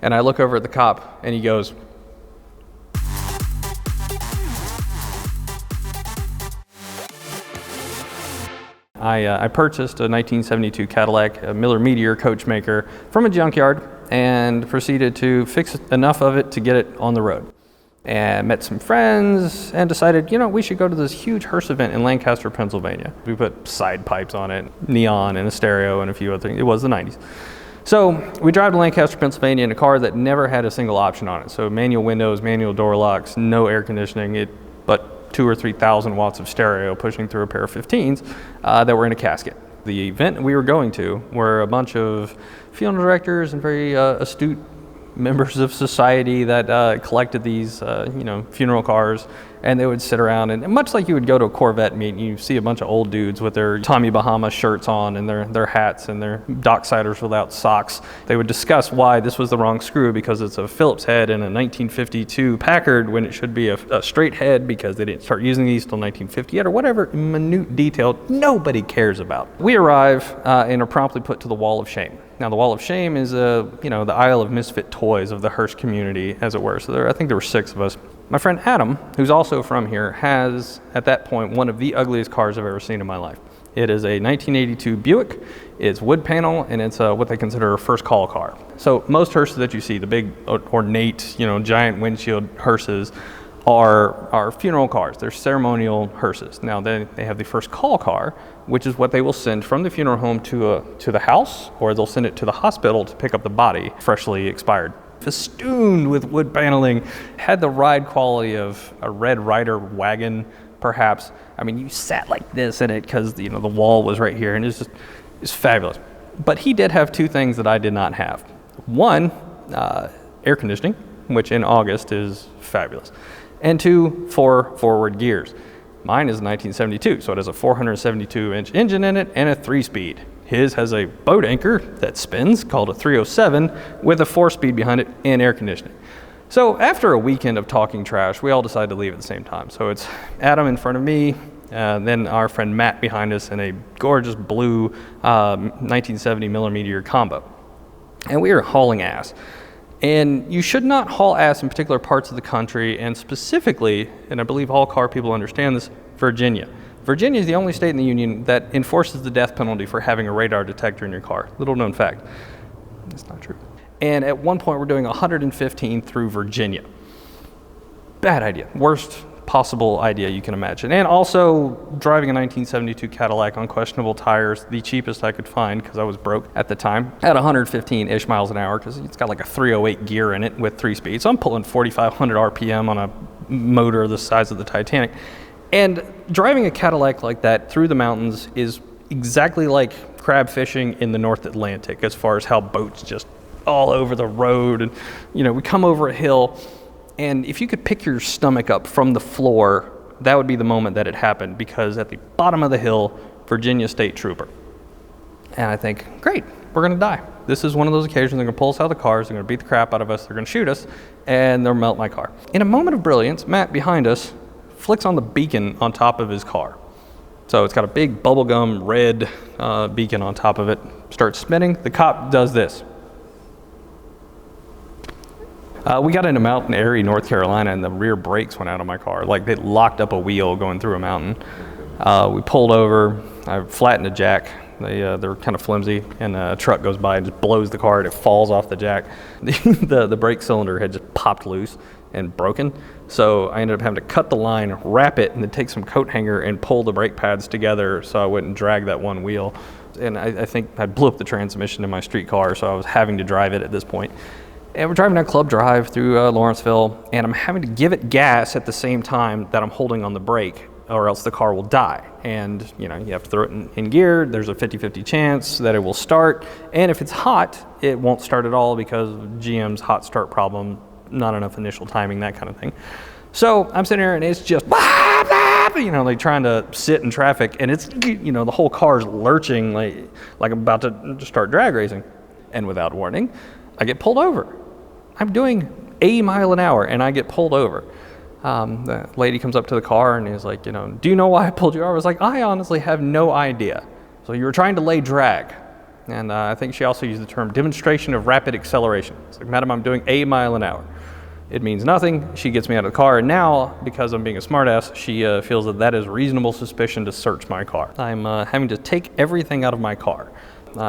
And I look over at the cop, and he goes, I purchased a 1972 Cadillac, a Miller Meteor coachmaker, from a junkyard and proceeded to fix enough of it to get it on the road. And met some friends and decided, we should go to this huge Hearse event in Lancaster, Pennsylvania. We put side pipes on it, neon and a stereo and a few other things. It was the 90s. So we drive to Lancaster, Pennsylvania in a car that never had a single option on it. So manual windows, manual door locks, no air conditioning, but 2,000 or 3,000 watts of stereo pushing through a pair of 15s that were in a casket. The event we were going to were a bunch of funeral directors and very astute members of society that collected these, funeral cars, and they would sit around, and much like you would go to a Corvette meet, you see a bunch of old dudes with their Tommy Bahama shirts on and their hats and their docksiders without socks. They would discuss why this was the wrong screw because it's a Phillips head in a 1952 Packard when it should be a straight head because they didn't start using these till 1958 or whatever minute detail nobody cares about. We arrive and are promptly put to the Wall of Shame. Now, the Wall of Shame is, the Isle of Misfit Toys of the Hearse community, as it were. So I think there were 6 of us. My friend Adam, who's also from here, has, at that point, one of the ugliest cars I've ever seen in my life. It is a 1982 Buick. It's wood panel, and it's what they consider a first call car. So most Hearses that you see, the big, ornate, giant windshield Hearses, are funeral cars. They're ceremonial Hearses. Now, they have the first call car, which is what they will send from the funeral home to the house, or they'll send it to the hospital to pick up the body, freshly expired. Festooned with wood paneling, had the ride quality of a Red Ryder wagon, perhaps. I mean, you sat like this in it because the wall was right here, and it's fabulous. But he did have 2 things that I did not have. One, air conditioning, which in August is fabulous. And 2, 4 forward gears. Mine is 1972, so it has a 472-inch engine in it and a 3-speed. His has a boat anchor that spins called a 307 with a 4-speed behind it and air conditioning. So after a weekend of talking trash, we all decided to leave at the same time. So it's Adam in front of me, then our friend Matt behind us in a gorgeous blue 1970 Miller Meteor combo. And we are hauling ass. And you should not haul ass in particular parts of the country, and specifically, and I believe all car people understand this, Virginia. Virginia is the only state in the union that enforces the death penalty for having a radar detector in your car. Little known fact. That's not true. And at one point, we're doing 115 through Virginia. Bad idea. Worst possible idea you can imagine. And also driving a 1972 Cadillac on questionable tires, the cheapest I could find because I was broke at the time, at 115-ish miles an hour because it's got like a 308 gear in it with 3 speeds. So I'm pulling 4,500 RPM on a motor the size of the Titanic. And driving a Cadillac like that through the mountains is exactly like crab fishing in the North Atlantic as far as how boats just all over the road. And, we come over a hill, and if you could pick your stomach up from the floor, that would be the moment that it happened, because at the bottom of the hill, Virginia State Trooper. And I think, great, we're going to die. This is one of those occasions they're going to pull us out of the cars, they're going to beat the crap out of us, they're going to shoot us, and they'll melt my car. In a moment of brilliance, Matt behind us flicks on the beacon on top of his car. So it's got a big bubblegum red beacon on top of it, starts spinning. The cop does this. We got into Mountain Airy, North Carolina, and the rear brakes went out of my car. Like, they locked up a wheel going through a mountain. We pulled over. I flattened a jack. They're kind of flimsy, and a truck goes by and just blows the car, and it falls off the jack. The brake cylinder had just popped loose and broken. So I ended up having to cut the line, wrap it, and then take some coat hanger and pull the brake pads together so I wouldn't drag that one wheel. And I think I blew up the transmission in my street car, so I was having to drive it at this point. And we're driving down Club Drive through Lawrenceville, and I'm having to give it gas at the same time that I'm holding on the brake, or else the car will die. And, you have to throw it in gear. There's a 50-50 chance that it will start. And if it's hot, it won't start at all because of GM's hot start problem, not enough initial timing, that kind of thing. So I'm sitting there, and it's just, like trying to sit in traffic, and it's, the whole car's lurching like I'm about to start drag racing. And without warning, I get pulled over. I'm doing 80 miles an hour, and I get pulled over. The lady comes up to the car and is like, do you know why I pulled you over? I was like, I honestly have no idea. So you were trying to lay drag. And I think she also used the term demonstration of rapid acceleration. It's like, madam, I'm doing 1 mile an hour. It means nothing. She gets me out of the car, and now, because I'm being a smartass, she feels that that is reasonable suspicion to search my car. I'm having to take everything out of my car.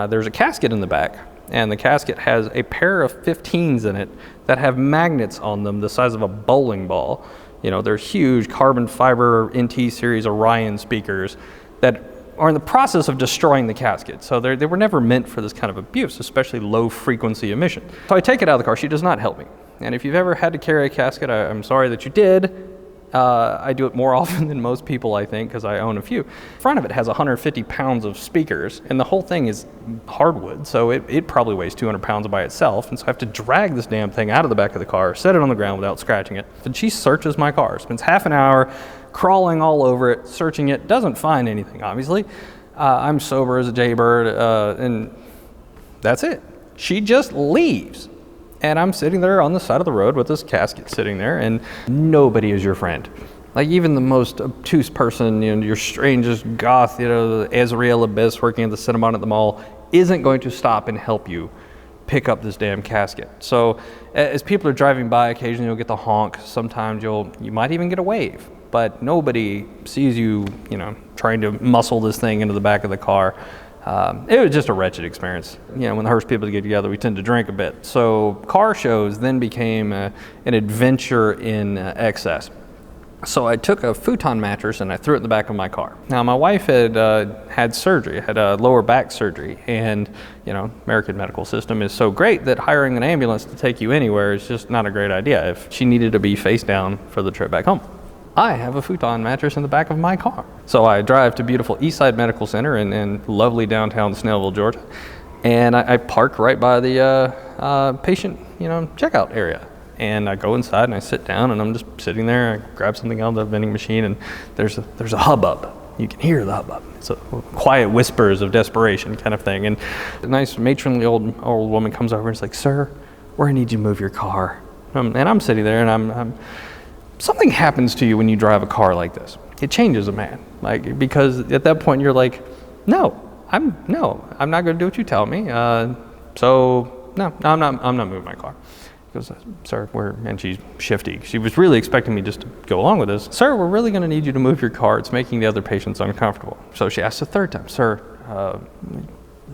There's a casket in the back, and the casket has a pair of 15s in it that have magnets on them the size of a bowling ball. You know, they're huge carbon fiber NT series Orion speakers that are in the process of destroying the casket. So they were never meant for this kind of abuse, especially low frequency emission. So I take it out of the car. She does not help me. And if you've ever had to carry a casket, I'm sorry that you did. I do it more often than most people, I think, because I own a few. The front of it has 150 pounds of speakers, and the whole thing is hardwood, so it probably weighs 200 pounds by itself, and so I have to drag this damn thing out of the back of the car, set it on the ground without scratching it. And she searches my car, spends half an hour crawling all over it, searching it, doesn't find anything, obviously. I'm sober as a jaybird, and that's it. She just leaves. And I'm sitting there on the side of the road with this casket sitting there, and nobody is your friend. Like, even the most obtuse person, you know, your strangest goth, you know, the Azrael Abyss working at the Cinnabon at the mall, isn't going to stop and help you pick up this damn casket. So as people are driving by, occasionally you'll get the honk. Sometimes you might even get a wave, but nobody sees you, you know, trying to muscle this thing into the back of the car. It was just a wretched experience. You know, when the Hearse people get together, we tend to drink a bit. So car shows then became an adventure in excess. So I took a futon mattress and I threw it in the back of my car. Now, my wife had had surgery, had a lower back surgery, and you know, American medical system is so great that hiring an ambulance to take you anywhere is just not a great idea if she needed to be face down for the trip back home. I have a futon mattress in the back of my car. So I drive to beautiful Eastside Medical Center in lovely downtown Snellville, Georgia, and I park right by the patient, you know, checkout area. And I go inside and I sit down, and I'm just sitting there. I grab something out of the vending machine, and there's a hubbub. You can hear the hubbub. It's a quiet whispers of desperation kind of thing. And a nice matronly old woman comes over and is like, "Sir, we're gonna need you to move your car." And I'm sitting there, and I'm something happens to you when you drive a car like this. It changes a man, like, because at that point you're like, no, I'm not going to do what you tell me. So no, I'm not moving my car. He goes, "Sir, and she's shifty. She was really expecting me just to go along with this. "Sir, we're really going to need you to move your car. It's making the other patients uncomfortable." So she asks a third time, "Sir,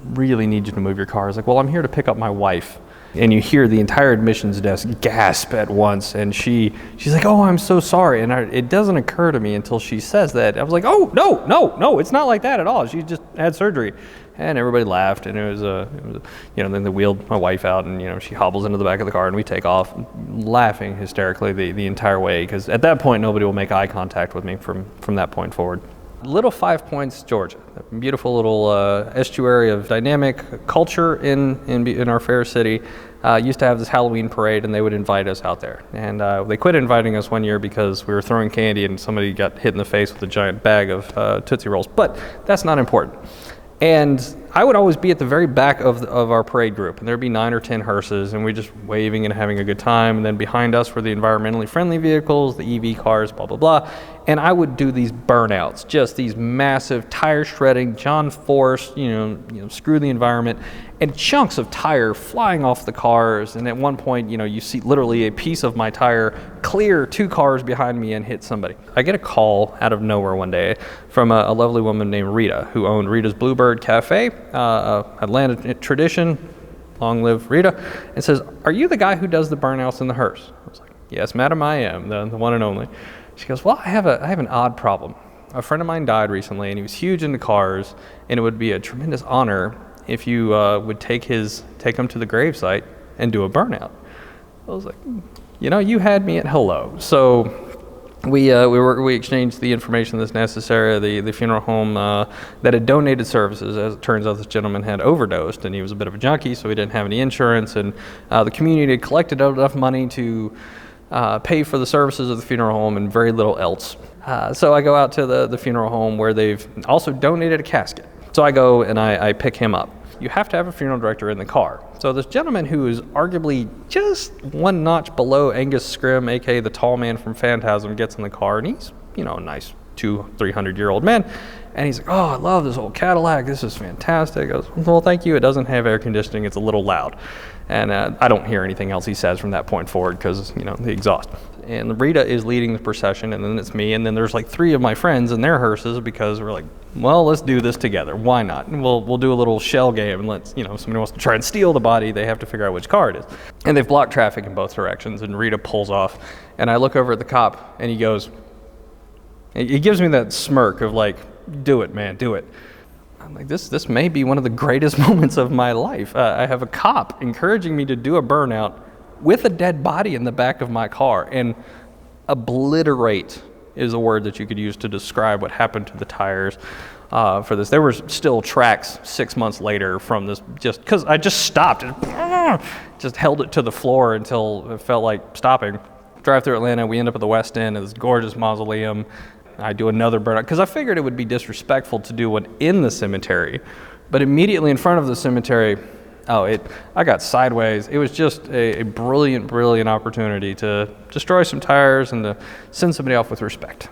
really need you to move your car." I was like, "Well, I'm here to pick up my wife." And you hear the entire admissions desk gasp at once, and she's like, "Oh, I'm so sorry." And it doesn't occur to me until she says that. I was like, "Oh, no, it's not like that at all. She just had surgery." And everybody laughed, and it was you know, then they wheeled my wife out, and, you know, she hobbles into the back of the car, and we take off, laughing hysterically the entire way, because at that point, nobody will make eye contact with me from that point forward. Little Five Points, Georgia, a beautiful little estuary of dynamic culture in our fair city. Used to have this Halloween parade, and they would invite us out there. And they quit inviting us one year because we were throwing candy and somebody got hit in the face with a giant bag of Tootsie Rolls. But that's not important. And I would always be at the very back of our parade group, and there'd be 9 or 10 hearses, and we're just waving and having a good time. And then behind us were the environmentally friendly vehicles, the EV cars, blah, blah, blah. And I would do these burnouts, just these massive tire shredding, John Force, you know, screw the environment, and chunks of tire flying off the cars. And at one point, you know, you see literally a piece of my tire clear 2 cars behind me and hit somebody. I get a call out of nowhere one day from a lovely woman named Rita, who owned Rita's Bluebird Cafe, Atlanta tradition, long live Rita, and says, "Are you the guy who does the burnouts in the Hearse?" I was like, "Yes, madam, I am, the one and only." She goes, "Well, I have an odd problem. A friend of mine died recently, and he was huge into cars, and it would be a tremendous honor if you would take him to the gravesite and do a burnout." I was like, "You know, you had me at hello." So we exchanged the information that's necessary. The funeral home that had donated services, as it turns out, this gentleman had overdosed, and he was a bit of a junkie, so he didn't have any insurance, and the community had collected enough money to pay for the services of the funeral home and very little else. So I go out to the funeral home, where they've also donated a casket. So I go and I pick him up. You have to have a funeral director in the car. So this gentleman, who is arguably just one notch below Angus Scrim, aka the tall man from Phantasm, gets in the car, and he's, you know, a nice 200-300-year-old man. And he's like, oh, I love this old Cadillac. This is fantastic. I was, well, thank you. It doesn't have air conditioning. It's a little loud. And I don't hear anything else he says from that point forward because, the exhaust. And Rita is leading the procession, and then it's me, and then there's like 3 of my friends in their hearses because we're like, well, let's do this together. Why not? And we'll do a little shell game, and let's, if somebody wants to try and steal the body, they have to figure out which car it is. And they've blocked traffic in both directions, and Rita pulls off, and I look over at the cop, and he goes, he gives me that smirk of like, do it, man, do it. I'm like, this may be one of the greatest moments of my life. I have a cop encouraging me to do a burnout with a dead body in the back of my car, and obliterate is a word that you could use to describe what happened to the tires for this. There were still tracks 6 months later from this, just because I just stopped and just held it to the floor until it felt like stopping. Drive through Atlanta, we end up at the West End of this gorgeous mausoleum. I do another burnout because I figured it would be disrespectful to do one in the cemetery, but immediately in front of the cemetery, I got sideways. It was just a brilliant, brilliant opportunity to destroy some tires and to send somebody off with respect.